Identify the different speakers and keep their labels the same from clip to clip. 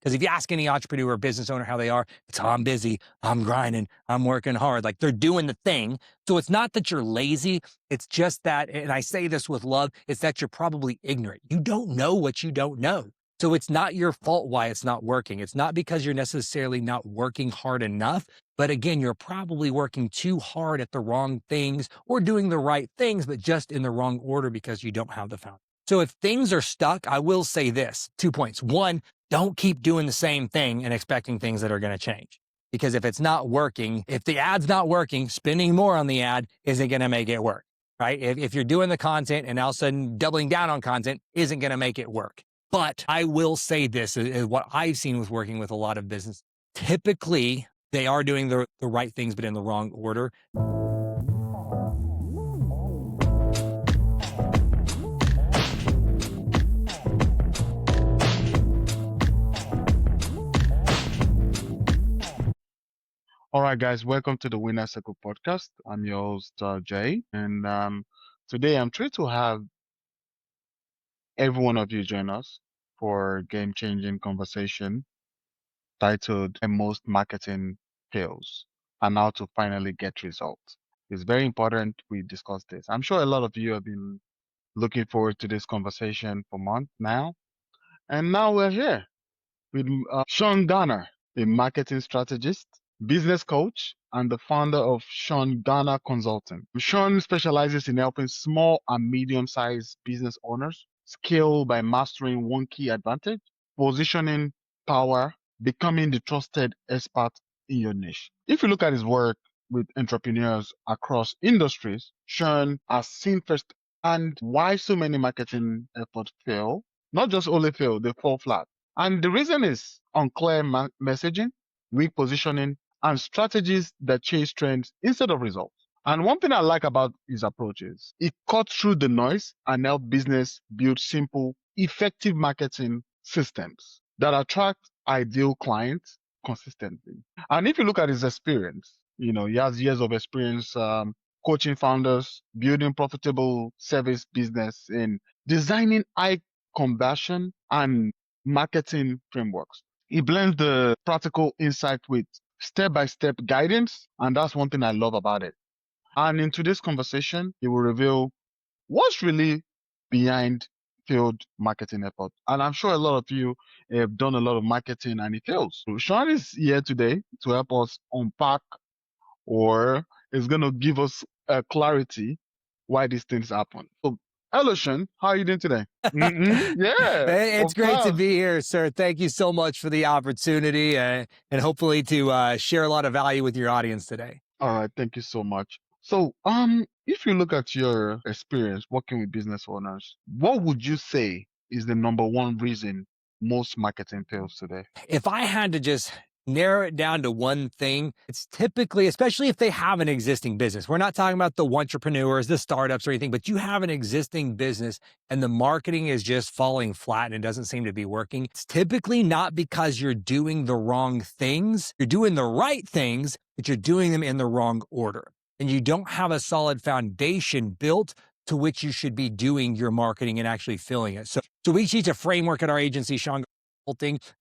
Speaker 1: Because if you ask any entrepreneur or business owner how they are, it's, oh, I'm busy, I'm grinding, I'm working hard. Like they're doing the thing. So it's not that you're lazy. It's just that, and I say this with love, it's that you're probably ignorant. You don't know what you don't know. So it's not your fault why it's not working. It's not because you're necessarily not working hard enough. But again, you're probably working too hard at the wrong things or doing the right things, but just in the wrong order because you don't have the foundation. So if things are stuck, I will say this, 2 points. One, don't keep doing the same thing and expecting things that are going to change. Because if it's not working, if the ad's not working, spending more on the ad isn't going to make it work, right? If you're doing the content and all of a sudden doubling down on content isn't going to make it work. But I will say this is what I've seen with working with a lot of business. Typically, they are doing the right things, but in the wrong order.
Speaker 2: All right, guys, welcome to the Winner Circle podcast. I'm your host, Jay, and today I'm thrilled to have every one of you join us for a game-changing conversation titled "And Most Marketing Fails and How to Finally Get Results." It's very important we discuss this. I'm sure a lot of you have been looking forward to this conversation for months now, and now we're here with Sean Garner, a marketing strategist, business coach, and the founder of Sean Garner Consulting. Sean specializes in helping small and medium-sized business owners scale by mastering one key advantage: positioning power, becoming the trusted expert in your niche. If you look at his work with entrepreneurs across industries, Sean has seen firsthand why so many marketing efforts fail. Not just only fail, they fall flat. And the reason is unclear messaging, weak positioning, and strategies that chase trends instead of results. And one thing I like about his approach is it cuts through the noise and helps business build simple, effective marketing systems that attract ideal clients consistently. And if you look at his experience, he has years of experience coaching founders, building profitable service business, in designing high conversion and marketing frameworks. He blends the practical insight with step-by-step guidance, and that's one thing I love about it. And in today's conversation, he will reveal what's really behind failed marketing effort. And I'm sure a lot of you have done a lot of marketing and it fails. So Sean is here today to help us unpack, or is going to give us clarity why these things happen. So, hello, Sean. How are you doing today? Yeah,
Speaker 1: It's
Speaker 2: of
Speaker 1: great to
Speaker 2: course.
Speaker 1: be here, sir. Thank you so much for the opportunity and hopefully to share a lot of value with your audience today.
Speaker 2: All right, thank you so much. So, if you look at your experience working with business owners, what would you say is the number one reason most marketing fails today?
Speaker 1: If I had to just narrow it down to one thing, it's typically, especially if they have an existing business. We're not talking about the entrepreneurs, the startups or anything, but you have an existing business and the marketing is just falling flat and it doesn't seem to be working. It's typically not because you're doing the wrong things. You're doing the right things, but you're doing them in the wrong order. And you don't have a solid foundation built to which you should be doing your marketing and actually filling it. So we teach a framework at our agency, Sean Garner,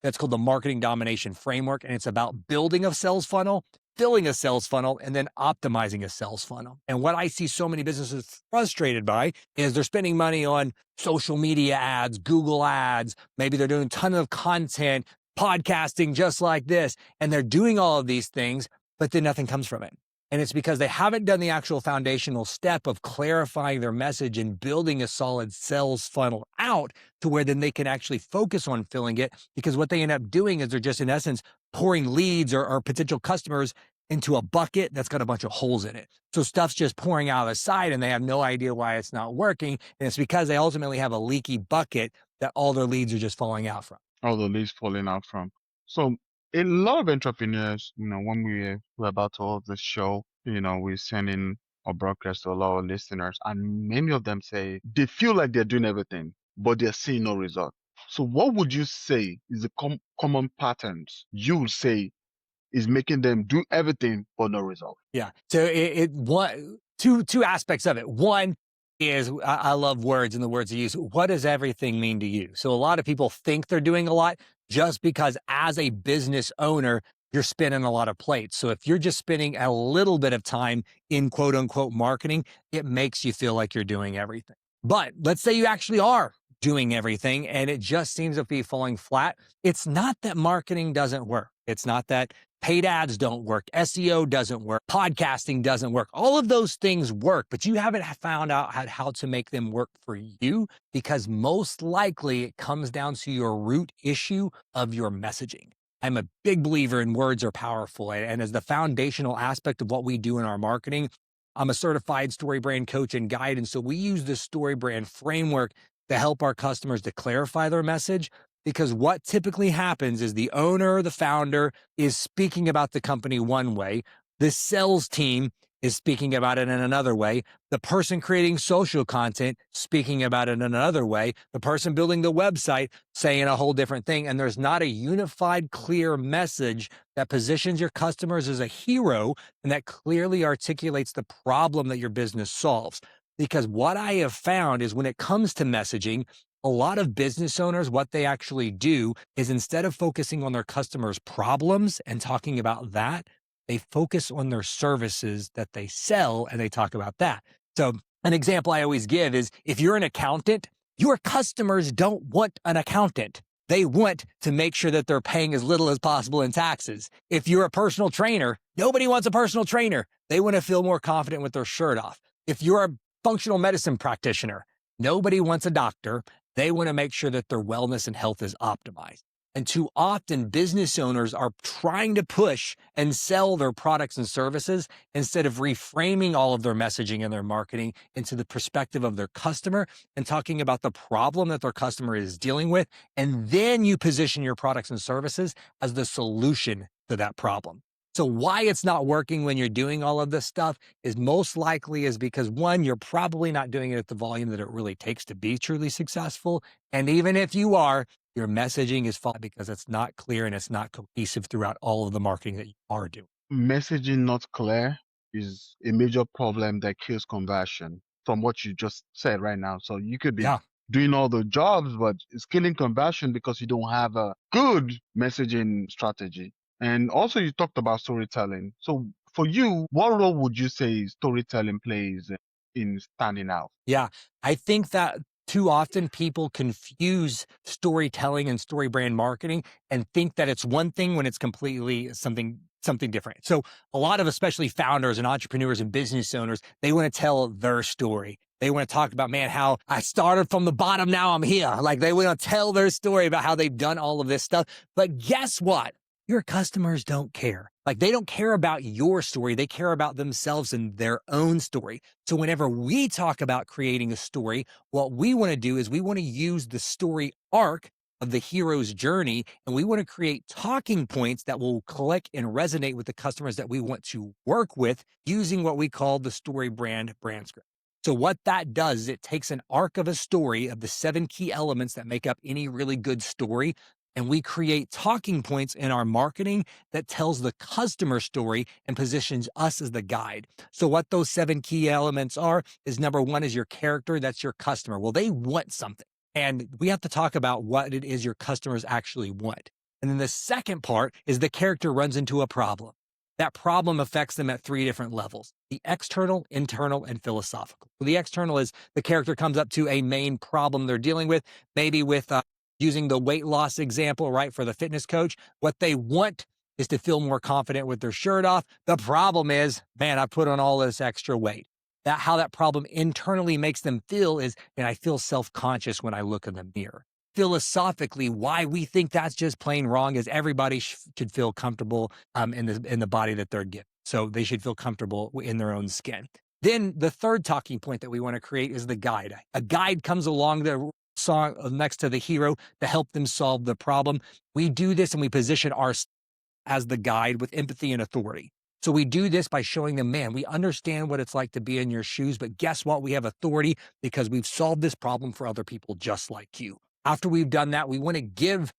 Speaker 1: that's called the Marketing Domination Framework. And it's about building a sales funnel, filling a sales funnel, and then optimizing a sales funnel. And what I see so many businesses frustrated by is they're spending money on social media ads, Google ads. Maybe they're doing a ton of content, podcasting just like this. And they're doing all of these things, but then nothing comes from it. And it's because they haven't done the actual foundational step of clarifying their message and building a solid sales funnel out to where then they can actually focus on filling it. Because what they end up doing is they're just, in essence, pouring leads or potential customers into a bucket that's got a bunch of holes in it. So stuff's just pouring out of the side and they have no idea why it's not working. And it's because they ultimately have a leaky bucket that all their leads are just falling out from.
Speaker 2: All the leads falling out from. So, a lot of entrepreneurs, when we're about to hold the show, we're sending a broadcast to a lot of listeners, and many of them say they feel like they're doing everything, but they're seeing no result. So, what would you say is the common patterns you would say is making them do everything but no result?
Speaker 1: Yeah. So two aspects of it. One is I love words and the words you use. What does everything mean to you? So a lot of people think they're doing a lot, just because as a business owner, you're spinning a lot of plates. So if you're just spending a little bit of time in quote unquote marketing, it makes you feel like you're doing everything. But let's say you actually are doing everything and it just seems to be falling flat. It's not that marketing doesn't work. It's not that paid ads don't work. SEO doesn't work. Podcasting doesn't work. All of those things work, but you haven't found out how to make them work for you, because most likely it comes down to your root issue of your messaging. I'm a big believer in words are powerful. And as the foundational aspect of what we do in our marketing, I'm a certified story brand coach and guide. And so we use this story brand framework to help our customers to clarify their message. Because what typically happens is the owner, the founder is speaking about the company one way. The sales team is speaking about it in another way. The person creating social content speaking about it in another way. The person building the website saying a whole different thing. And there's not a unified, clear message that positions your customers as a hero and that clearly articulates the problem that your business solves. Because what I have found is when it comes to messaging, a lot of business owners, what they actually do is instead of focusing on their customers' problems and talking about that, they focus on their services that they sell and they talk about that. So an example I always give is if you're an accountant, your customers don't want an accountant. They want to make sure that they're paying as little as possible in taxes. If you're a personal trainer, nobody wants a personal trainer. They want to feel more confident with their shirt off. If you're a functional medicine practitioner, nobody wants a doctor. They want to make sure that their wellness and health is optimized. And too often business owners are trying to push and sell their products and services instead of reframing all of their messaging and their marketing into the perspective of their customer and talking about the problem that their customer is dealing with. And then you position your products and services as the solution to that problem. So why it's not working when you're doing all of this stuff is most likely is because one, you're probably not doing it at the volume that it really takes to be truly successful. And even if you are, your messaging is flawed because it's not clear and it's not cohesive throughout all of the marketing that you are doing.
Speaker 2: Messaging not clear is a major problem that kills conversion from what you just said right now. So you could be
Speaker 1: Yeah.
Speaker 2: doing all the jobs, but it's killing conversion because you don't have a good messaging strategy. And also you talked about storytelling. So for you, what role would you say storytelling plays in standing out?
Speaker 1: Yeah. I think that too often people confuse storytelling and story brand marketing and think that it's one thing when it's completely something different. So a lot of especially founders and entrepreneurs and business owners, they want to tell their story. They want to talk about, man, how I started from the bottom, now I'm here. Like they want to tell their story about how they've done all of this stuff. But guess what? Your customers don't care. Like they don't care about your story. They care about themselves and their own story. So whenever we talk about creating a story, what we want to do is we want to use the story arc of the hero's journey, and we want to create talking points that will click and resonate with the customers that we want to work with using what we call the story brand script. So what that does is it takes an arc of a story of the 7 key elements that make up any really good story, and we create talking points in our marketing that tells the customer story and positions us as the guide. So what those 7 key elements are is number 1 is your character. That's your customer. Well, they want something. And we have to talk about what it is your customers actually want. And then the second part is the character runs into a problem. That problem affects them at 3 different levels: the external, internal, and philosophical. So the external is the character comes up to a main problem they're dealing with, maybe with using the weight loss example, right, for the fitness coach. What they want is to feel more confident with their shirt off. The problem is, man, I put on all this extra weight. That how that problem internally makes them feel is, and I feel self-conscious when I look in the mirror. Philosophically, why we think that's just plain wrong is everybody should feel comfortable in the body that they're given. So they should feel comfortable in their own skin. Then the third talking point that we want to create is the guide. A guide comes along the song next to the hero to help them solve the problem. We do this and we position ourselves as the guide with empathy and authority. So we do this by showing them, man, we understand what it's like to be in your shoes, but guess what? We have authority because we've solved this problem for other people just like you. After we've done that, we want to give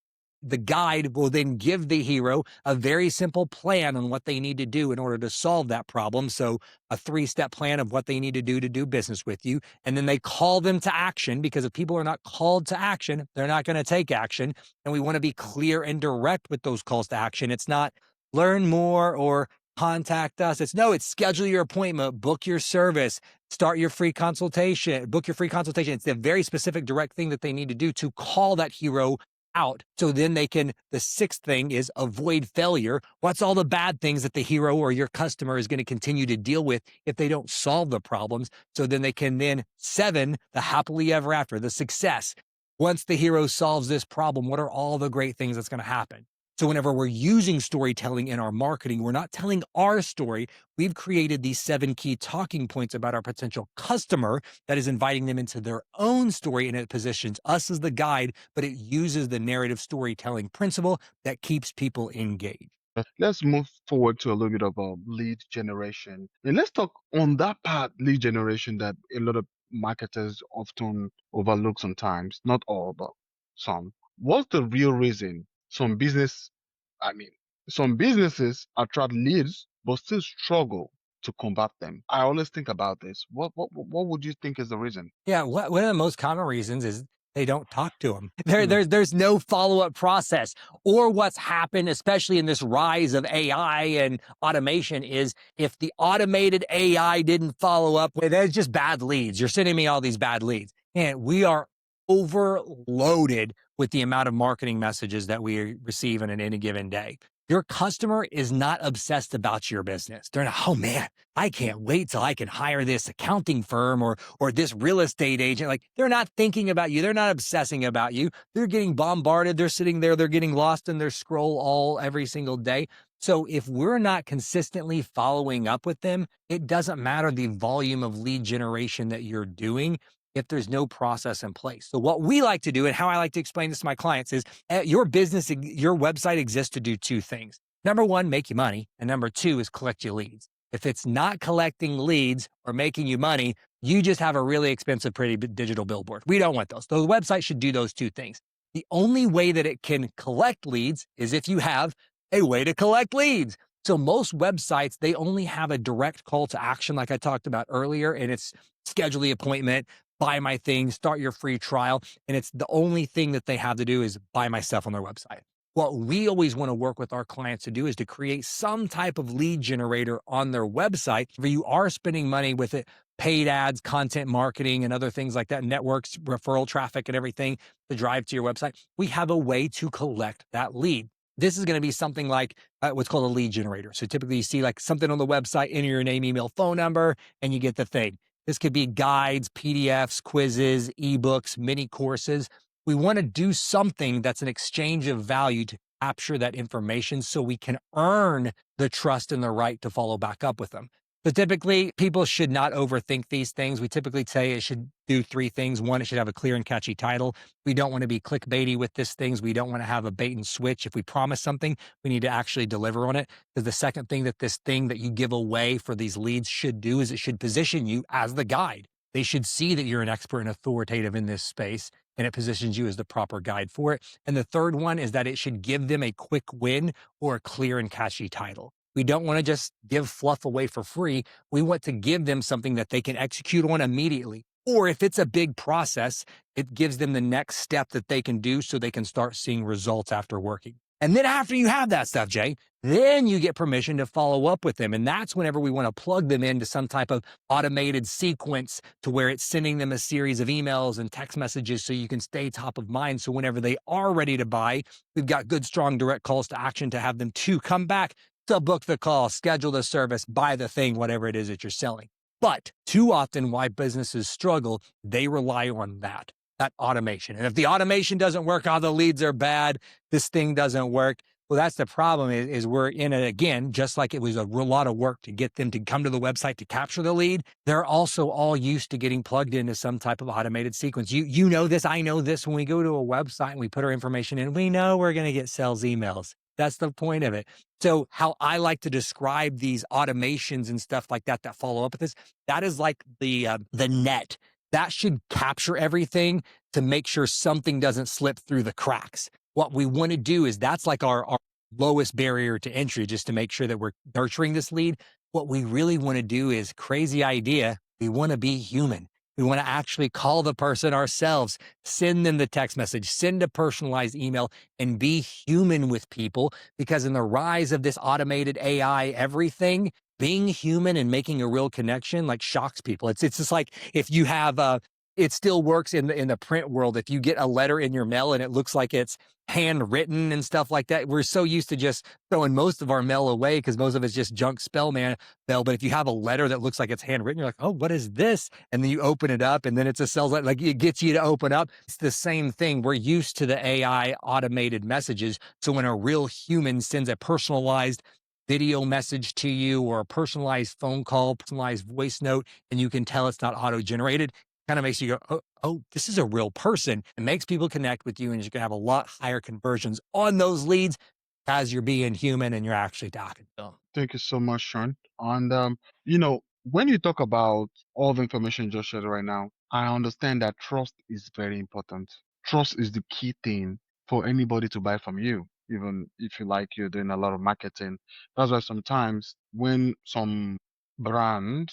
Speaker 1: The guide will then give the hero a very simple plan on what they need to do in order to solve that problem. So a 3-step plan of what they need to do business with you. And then they call them to action, because if people are not called to action, they're not going to take action. And we want to be clear and direct with those calls to action. It's not learn more or contact us. It's schedule your appointment, book your service, start your free consultation, book your free consultation. It's a very specific, direct thing that they need to do to call that hero out. So then they can, the 6th thing is avoid failure. What's all the bad things that the hero or your customer is going to continue to deal with if they don't solve the problems? So then they can 7, the happily ever after, the success. Once the hero solves this problem, what are all the great things that's going to happen? So whenever we're using storytelling in our marketing, we're not telling our story. We've created these 7 key talking points about our potential customer that is inviting them into their own story, and it positions us as the guide, but it uses the narrative storytelling principle that keeps people engaged.
Speaker 2: Let's move forward to a little bit of lead generation. And let's talk on that part, lead generation, that a lot of marketers often overlook sometimes, not all, but some. What's the real reason I mean, some businesses attract leads but still struggle to combat them? I always think about this. What would you think is the reason?
Speaker 1: Yeah, one of the most common reasons is they don't talk to them.
Speaker 2: Hmm.
Speaker 1: There's no follow-up process. Or what's happened, especially in this rise of AI and automation, is if the automated AI didn't follow up, there's just bad leads. You're sending me all these bad leads. And we are overloaded with the amount of marketing messages that we receive in any given day. Your customer is not obsessed about your business. They're not, oh man, I can't wait till I can hire this accounting firm or this real estate agent. Like, they're not thinking about you. They're not obsessing about you. They're getting bombarded. They're sitting there. They're getting lost in their scroll every single day. So if we're not consistently following up with them, it doesn't matter the volume of lead generation that you're doing if there's no process in place. So what we like to do, and how I like to explain this to my clients, is your business, your website exists to do 2 things. Number 1, make you money. And number 2 is collect you leads. If it's not collecting leads or making you money, you just have a really expensive, pretty digital billboard. We don't want those. The website should do those 2 things. The only way that it can collect leads is if you have a way to collect leads. So most websites, they only have a direct call to action, like I talked about earlier, and it's schedule the appointment, buy my thing, start your free trial. And it's the only thing that they have to do is buy my stuff on their website. What we always want to work with our clients to do is to create some type of lead generator on their website where you are spending money with it, paid ads, content marketing, and other things like that, networks, referral traffic, and everything to drive to your website. We have a way to collect that lead. This is going to be something like what's called a lead generator. So typically you see like something on the website, enter your name, email, phone number, and you get the thing. This could be guides, PDFs, quizzes, ebooks, mini courses. We want to do something that's an exchange of value to capture that information so we can earn the trust and the right to follow back up with them. So typically, people should not overthink these things. We typically say it should do 3 things. 1, it should have a clear and catchy title. We don't want to be clickbaity with these things. We don't want to have a bait and switch. If we promise something, we need to actually deliver on it. Because the second thing that this thing that you give away for these leads should do is it should position you as the guide. They should see that you're an expert and authoritative in this space, and it positions you as the proper guide for it. And the third one is that it should give them a quick win or a clear and catchy title. We don't want to just give fluff away for free. We want to give them something that they can execute on immediately. Or if it's a big process, it gives them the next step that they can do so they can start seeing results after working. And then after you have that stuff, Jay, then you get permission to follow up with them. And that's whenever we want to plug them into some type of automated sequence to where it's sending them a series of emails and text messages so you can stay top of mind. So whenever they are ready to buy, we've got good, strong, direct calls to action to have them to come back to book the call, schedule the service, buy the thing, whatever it is that you're selling. But too often why businesses struggle, they rely on that automation. And if the automation doesn't work, the leads are bad, this thing doesn't work. Well, that's the problem is we're in it again, just like it was a lot of work to get them to come to the website to capture the lead. They're also all used to getting plugged into some type of automated sequence. You know this, I know this. When we go to a website and we put our information in, we know we're going to get sales emails. That's the point of it. So how I like to describe these automations and stuff like that follow up with this, that is like the net. That should capture everything to make sure something doesn't slip through the cracks. what we want to do is that's like our lowest barrier to entry, just to make sure that we're nurturing this lead. What we really want to do is crazy idea. We want to be human. We want to actually call the person ourselves, send them the text message, send a personalized email, and be human with people. Because in the rise of this automated AI, everything, being human and making a real connection like shocks people. It's just like if you have it still works in the print world. If you get a letter in your mail and it looks like it's handwritten and stuff like that, we're so used to just throwing most of our mail away because most of it's just junk mail. But if you have a letter that looks like it's handwritten, you're like, oh, what is this? And then you open it up, and then it's a sales letter. Like it gets you to open up. It's the same thing. We're used to the AI automated messages. So when a real human sends a personalized video message to you or a personalized phone call, personalized voice note, and you can tell it's not auto generated, kind of makes you go, oh, this is a real person. It makes people connect with you, and you can have a lot higher conversions on those leads as you're being human and you're actually talking to them.
Speaker 2: Thank you so much, Sean. And when you talk about all the information you just shared right now, I understand that trust is very important. Trust is the key thing for anybody to buy from you, even if you like you're doing a lot of marketing. That's why sometimes when some brand,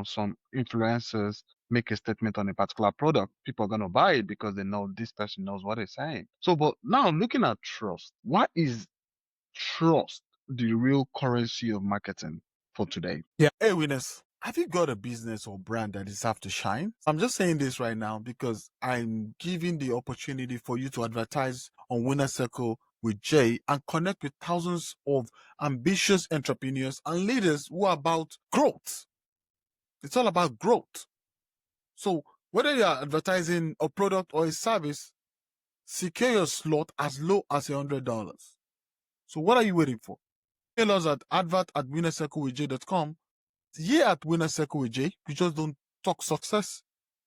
Speaker 2: some influencers make a statement on a particular product, people are gonna buy it because they know this person knows what they're saying. So, but now looking at trust, what is trust the real currency of marketing for today?
Speaker 1: Yeah.
Speaker 3: Hey, winners, have you got a business or brand that deserves to shine? I'm just saying this right now because I'm giving the opportunity for you to advertise on Winner Circle with Jay and connect with thousands of ambitious entrepreneurs and leaders who are about growth. It's all about growth. So whether you are advertising a product or a service, secure your slot as low as $100. So what are you waiting for? Email us at advert@winnercirclewithj.com. Here at Winner Circle with Jay, we just don't talk success,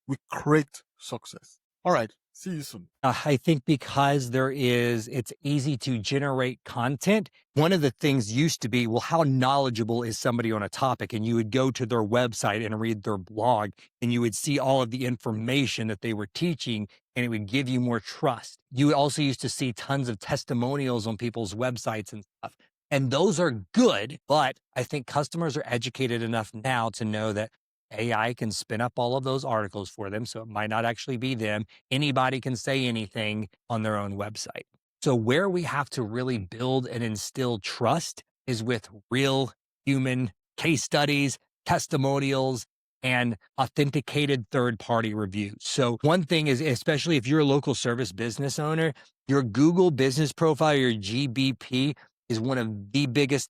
Speaker 3: we create success. All right, see you soon.
Speaker 1: I think because it's easy to generate content. One of the things used to be, well, how knowledgeable is somebody on a topic? And you would go to their website and read their blog, and you would see all of the information that they were teaching, and it would give you more trust. You also used to see tons of testimonials on people's websites and stuff. And those are good, but I think customers are educated enough now to know that AI can spin up all of those articles for them. So it might not actually be them. Anybody can say anything on their own website. So where we have to really build and instill trust is with real human case studies, testimonials, and authenticated third-party reviews. So one thing is, especially if you're a local service business owner, your Google business profile, your GBP, is one of the biggest,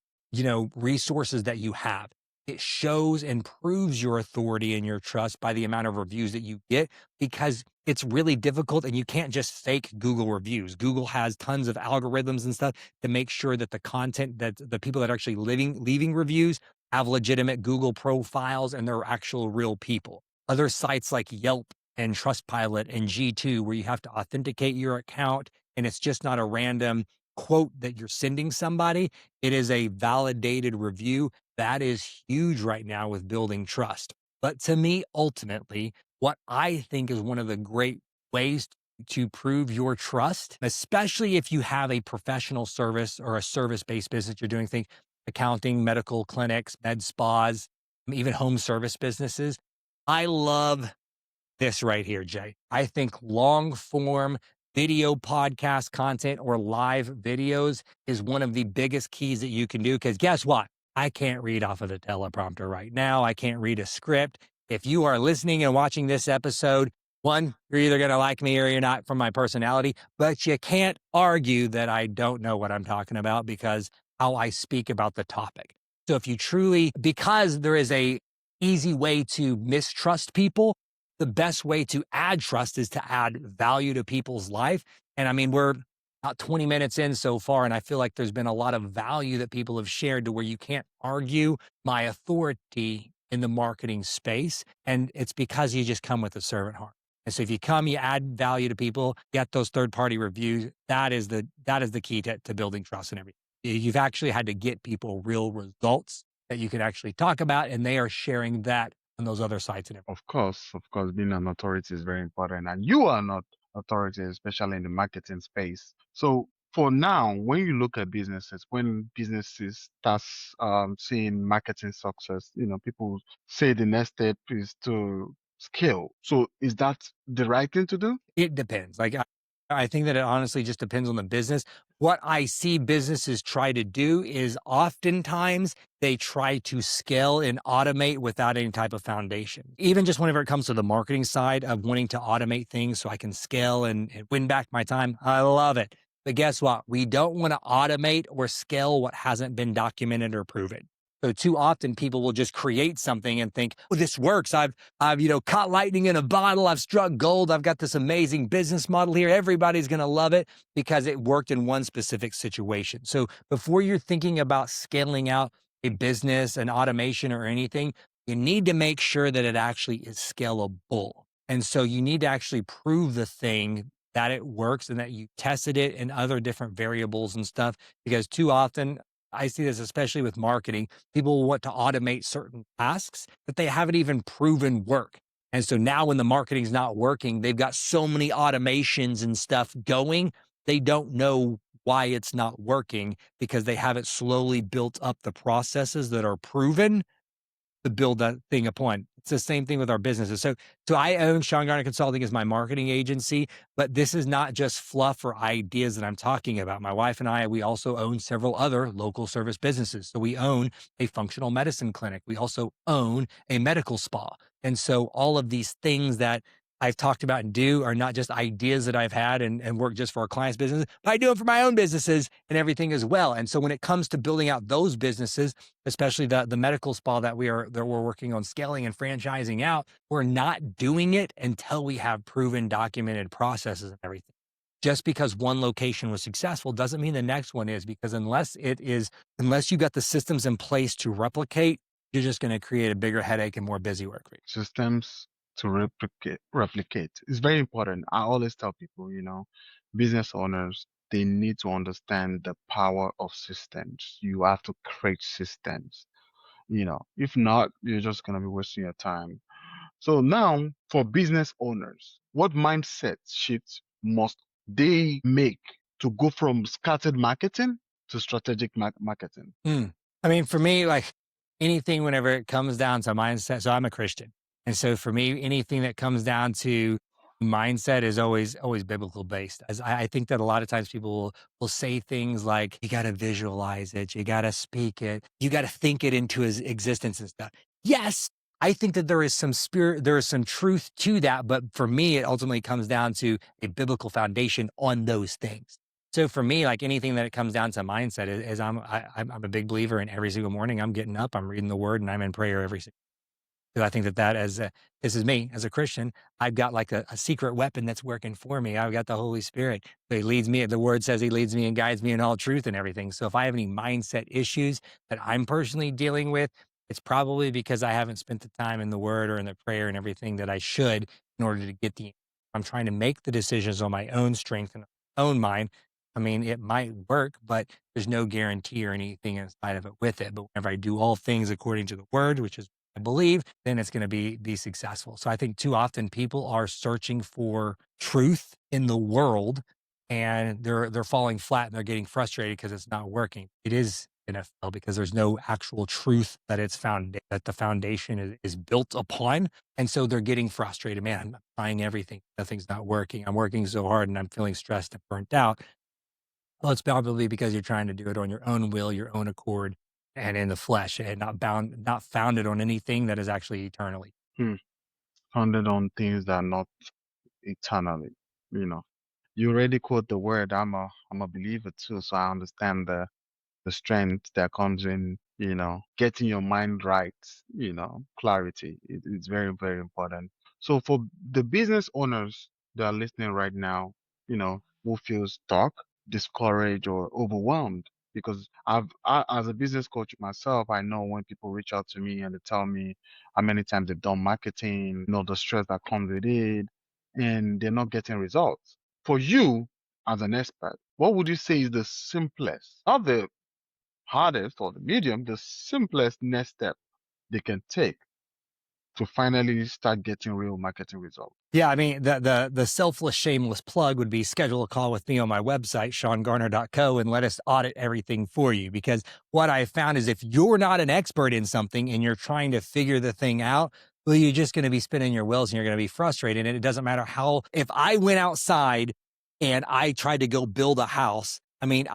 Speaker 1: resources that you have. It shows and proves your authority and your trust by the amount of reviews that you get, because it's really difficult and you can't just fake Google reviews. Google has tons of algorithms and stuff to make sure that the content, that the people that are actually leaving reviews have legitimate Google profiles and they're actual real people. Other sites like Yelp and Trustpilot and G2, where you have to authenticate your account and it's just not a random quote that you're sending somebody, it is a validated review. That is huge right now with building trust. But to me, ultimately, what I think is one of the great ways to prove your trust, especially if you have a professional service or a service-based business, you're doing things, accounting, medical clinics, med spas, even home service businesses. I love this right here, Jay. I think long form video podcast content or live videos is one of the biggest keys that you can do. Because guess what? I can't read off of the teleprompter right now. I can't read a script. If you are listening and watching this episode, one, you're either going to like me or you're not from my personality, but you can't argue that I don't know what I'm talking about because how I speak about the topic. So if you truly, because there is a easy way to mistrust people, the best way to add trust is to add value to people's life. And I mean, we're about 20 minutes in so far, and I feel like there's been a lot of value that people have shared to where you can't argue my authority in the marketing space. And it's because you just come with a servant heart. And so if you come, you add value to people, get those third-party reviews, that is the key to building trust and everything. You've actually had to get people real results that you can actually talk about, and they are sharing that on those other sites and everything.
Speaker 2: Of course, being an authority is very important, and you are not authority, especially in the marketing space. So for now, when you look at businesses, when businesses start seeing marketing success, people say the next step is to scale. So is that the right thing to do?
Speaker 1: It depends. I think that it honestly just depends on the business. What I see businesses try to do is oftentimes they try to scale and automate without any type of foundation. Even just whenever it comes to the marketing side of wanting to automate things so I can scale and win back my time, I love it. But guess what? We don't want to automate or scale what hasn't been documented or proven. So too often people will just create something and think, "Oh, this works. I've caught lightning in a bottle. I've struck gold. I've got this amazing business model here. Everybody's going to love it because it worked in one specific situation." So before you're thinking about scaling out a business, an automation or anything, you need to make sure that it actually is scalable. And so you need to actually prove the thing that it works and that you tested it in other different variables and stuff, because too often I see this, especially with marketing, people want to automate certain tasks that they haven't even proven work. And so now when the marketing's not working, they've got so many automations and stuff going, they don't know why it's not working because they haven't slowly built up the processes that are proven to build that thing upon. It's the same thing with our businesses. So I own Sean Garner Consulting as my marketing agency, but this is not just fluff or ideas that I'm talking about. My wife and I, we also own several other local service businesses. So we own a functional medicine clinic. We also own a medical spa. And so all of these things that I've talked about and do are not just ideas that I've had and work just for our clients' businesses, but I do it for my own businesses and everything as well. And so when it comes to building out those businesses, especially the medical spa that we're working on scaling and franchising out, we're not doing it until we have proven documented processes and everything. Just because one location was successful doesn't mean the next one is, because unless you got the systems in place to replicate, you're just going to create a bigger headache and more busy work for you.
Speaker 2: Systems to replicate. It's very important. I always tell people, business owners, they need to understand the power of systems. You have to create systems. If not, you're just gonna be wasting your time. So now, for business owners, what mindset shifts must they make to go from scattered marketing to strategic marketing?
Speaker 1: I mean, for me, like anything, whenever it comes down to mindset, so I'm a Christian. And so for me, anything that comes down to mindset is always biblical based. As I think that a lot of times people will say things like, you got to visualize it, you got to speak it, you got to think it into his existence and stuff. Yes, I think that there is some truth to that. But for me, it ultimately comes down to a biblical foundation on those things. So for me, like anything that it comes down to mindset is I'm a big believer in every single morning. I'm getting up, I'm reading the word, and I'm in prayer every single. Because I think that this is me as a Christian. I've got like a secret weapon that's working for me. I've got the Holy Spirit. So he leads me. The word says he leads me and guides me in all truth and everything. So if I have any mindset issues that I'm personally dealing with, it's probably because I haven't spent the time in the word or in the prayer and everything that I should in order to get I'm trying to make the decisions on my own strength and own mind. I mean, it might work, but there's no guarantee or anything inside of it with it. But whenever I do all things according to the word, which is I believe, then it's going to be successful. So I think too often people are searching for truth in the world and they're falling flat and they're getting frustrated because it's not working. It is NFL because there's no actual truth that that the foundation is built upon. And so they're getting frustrated. Man, I'm trying everything. Nothing's not working. I'm working so hard and I'm feeling stressed and burnt out. Well, it's probably because you're trying to do it on your own will, your own accord, and in the flesh, and not founded on anything that is actually eternally.
Speaker 2: Founded on things that are not eternally, you know. You already quote the word. I'm a believer too, so I understand the strength that comes in, getting your mind right, clarity. It's very, very important. So for the business owners that are listening right now, who feel stuck, discouraged, or overwhelmed, because as a business coach myself, I know when people reach out to me and they tell me how many times they've done marketing, the stress that comes with it, and they're not getting results. For you, as an expert, what would you say is the simplest, not the hardest or the medium, the simplest next step they can take to finally start getting real marketing results?
Speaker 1: Yeah, I mean, the selfless, shameless plug would be schedule a call with me on my website, seangarner.co, and let us audit everything for you. Because what I found is if you're not an expert in something and you're trying to figure the thing out, well, you're just going to be spinning your wheels and you're going to be frustrated. And it doesn't matter if I went outside and I tried to go build a house, I mean,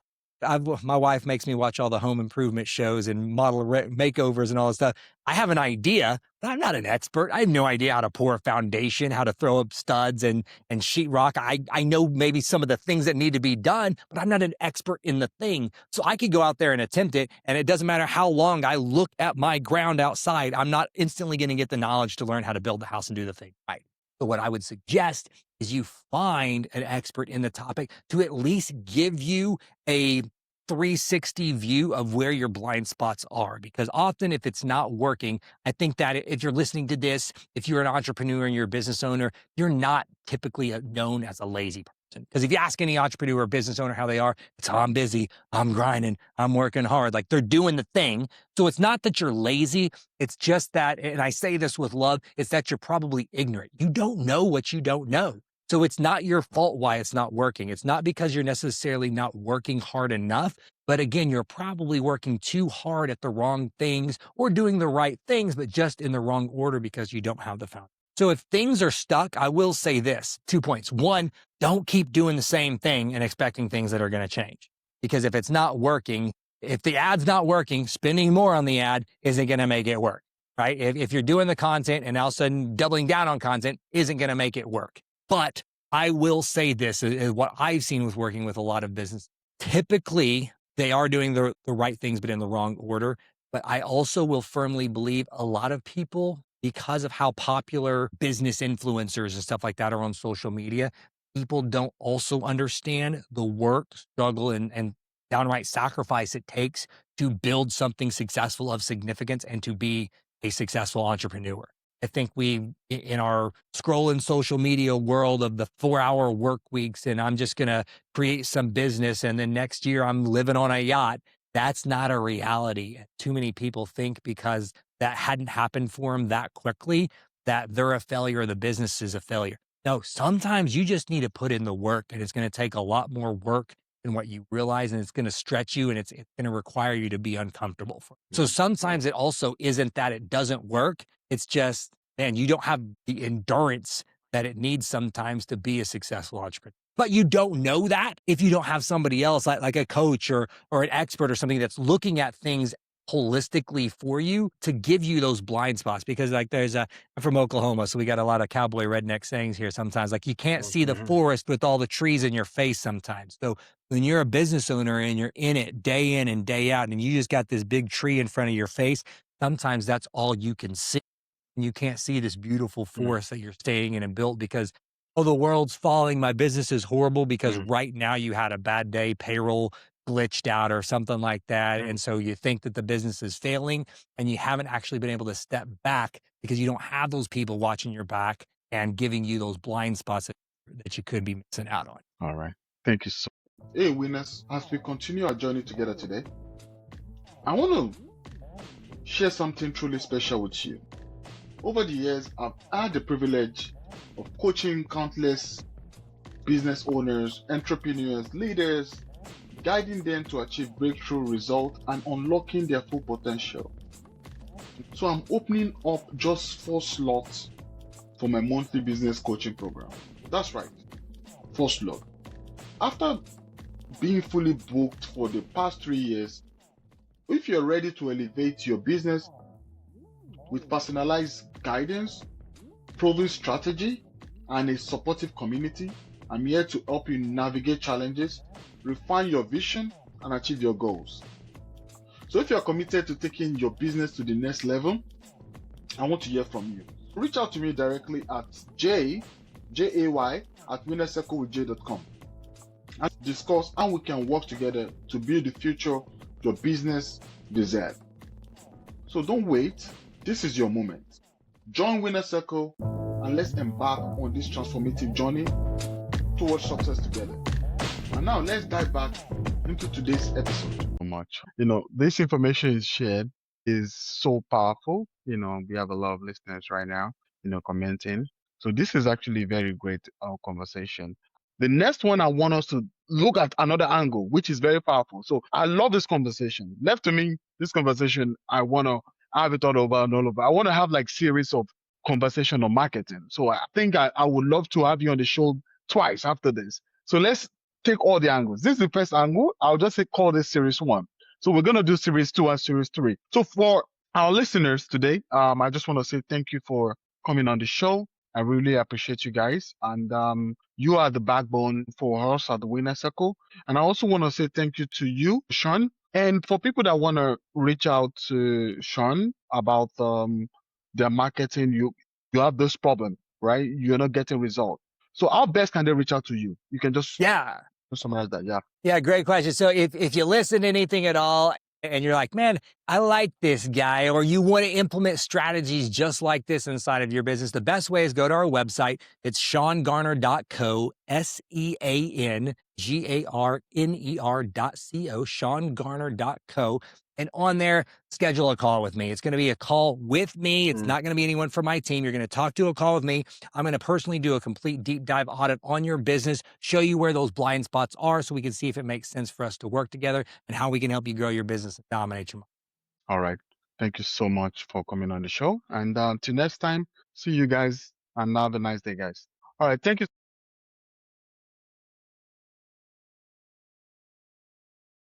Speaker 1: my wife makes me watch all the home improvement shows and model makeovers and all this stuff. I have an idea, but I'm not an expert. I have no idea how to pour a foundation, how to throw up studs and sheetrock. I know maybe some of the things that need to be done, but I'm not an expert in the thing. So I could go out there and attempt it, and it doesn't matter how long I look at my ground outside, I'm not instantly going to get the knowledge to learn how to build the house and do the thing right. So what I would suggest is you find an expert in the topic to at least give you a 360 view of where your blind spots are. Because often if it's not working, I think that if you're listening to this, if you're an entrepreneur and you're a business owner, you're not typically known as a lazy person. Because if you ask any entrepreneur or business owner how they are, it's, I'm busy, I'm grinding, I'm working hard. Like they're doing the thing. So it's not that you're lazy. It's just that, and I say this with love, it's that you're probably ignorant. You don't know what you don't know. So it's not your fault why it's not working. It's not because you're necessarily not working hard enough, but again, you're probably working too hard at the wrong things or doing the right things, but just in the wrong order because you don't have the foundation. So if things are stuck, I will say this, 2 points. One, don't keep doing the same thing and expecting things that are going to change. Because if it's not working, if the ad's not working, spending more on the ad isn't going to make it work, right? If you're doing the content and all of a sudden doubling down on content isn't going to make it work. But I will say this is what I've seen with working with a lot of business. Typically, they are doing the right things, but in the wrong order. But I also will firmly believe a lot of people, because of how popular business influencers and stuff like that are on social media, people don't also understand the work, struggle, and downright sacrifice it takes to build something successful of significance and to be a successful entrepreneur. I think we, in our scrolling social media world of the 4-hour work weeks, and I'm just going to create some business and then next year I'm living on a yacht. That's not a reality. Too many people think because that hadn't happened for them that quickly, that they're a failure or the business is a failure. No, sometimes you just need to put in the work, and it's going to take a lot more work than what you realize, and it's going to stretch you, and it's going to require you to be uncomfortable for it. So sometimes it also isn't that it doesn't work. It's just, man, you don't have the endurance that it needs sometimes to be a successful entrepreneur. But you don't know that if you don't have somebody else like a coach or an expert or something that's looking at things holistically for you to give you those blind spots. Because like I'm from Oklahoma, so we got a lot of cowboy redneck sayings here sometimes. Like you can't see the forest with all the trees in your face sometimes. So when you're a business owner and you're in it day in and day out, and you just got this big tree in front of your face, sometimes that's all you can see. And you can't see this beautiful forest that you're staying in and built because, oh, the world's falling. My business is horrible because right now you had a bad day, payroll glitched out or something like that. And so you think that the business is failing and you haven't actually been able to step back because you don't have those people watching your back and giving you those blind spots that you could be missing out on.
Speaker 2: All right. Thank you so much.
Speaker 3: Hey, winners, as we continue our journey together today, I want to share something truly special with you. Over the years, I've had the privilege of coaching countless business owners, entrepreneurs, leaders, guiding them to achieve breakthrough results and unlocking their full potential. So I'm opening up just 4 slots for my monthly business coaching program. That's right, 4 slots. After being fully booked for the past 3 years, if you're ready to elevate your business with personalized guidance, proven strategy, and a supportive community, I'm here to help you navigate challenges, refine your vision, and achieve your goals. So if you're committed to taking your business to the next level, I want to hear from you. Reach out to me directly at jay@winnercirclewithj.com and discuss how we can work together to build the future your business deserves. So don't wait. This is your moment. Join Winner Circle and let's embark on this transformative journey towards success together. And now let's dive back into today's episode.
Speaker 2: Much. This information is shared is so powerful. We have a lot of listeners right now, commenting. So this is actually a very great conversation. The next one, I want us to look at another angle, which is very powerful. So I love this conversation. Left to me, this conversation, I want to have it all over and all over. I want to have like series of conversation on marketing. So I think I would love to have you on the show twice after this. So let's take all the angles. This is the first angle. I'll just say call this series 1. So we're going to do series 2 and series 3. So for our listeners today, I just want to say thank you for coming on the show. I really appreciate you guys. And you are the backbone for us at the Winner Circle. And I also want to say thank you to you, Sean. And for people that want to reach out to Sean about their marketing, you have this problem, right? You're not getting results. So how best can they reach out to you? You can just summarize that. Yeah.
Speaker 1: Yeah, great question. So if you listen to anything at all and you're like, man, I like this guy, or you want to implement strategies just like this inside of your business, the best way is go to our website. It's seangarner.co, SeanGarner.co, seangarner.co. And on there, schedule a call with me. It's going to be a call with me. It's not going to be anyone from my team. You're going to talk to a call with me. I'm going to personally do a complete deep dive audit on your business, show you where those blind spots are so we can see if it makes sense for us to work together and how we can help you grow your business and dominate your market.
Speaker 2: All right. Thank you so much for coming on the show. And until next time, see you guys and have a nice day, guys. All right. Thank you.